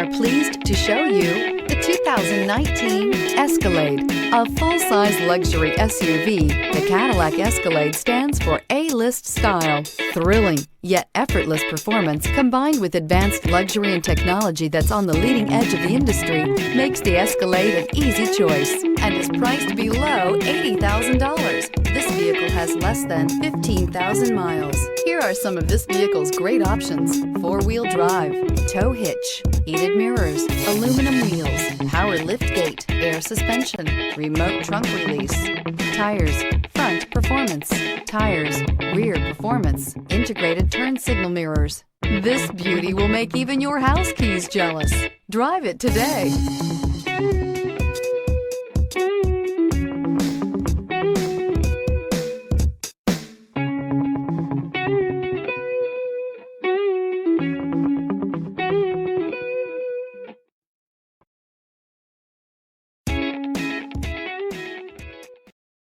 are pleased to show you the 2019 Escalade. A full-size luxury SUV, the Cadillac Escalade stands for A-list style. Thrilling, yet effortless performance combined with advanced luxury and technology that's on the leading edge of the industry makes the Escalade an easy choice and is priced below $80,000. This vehicle has less than 15,000 miles. Here are some of this vehicle's great options: four-wheel drive, tow hitch, heated mirrors, aluminum wheels, power liftgate, air suspension, remote trunk release, tires, front performance, tires, rear performance, integrated turn signal mirrors. This beauty will make even your house keys jealous. Drive it today.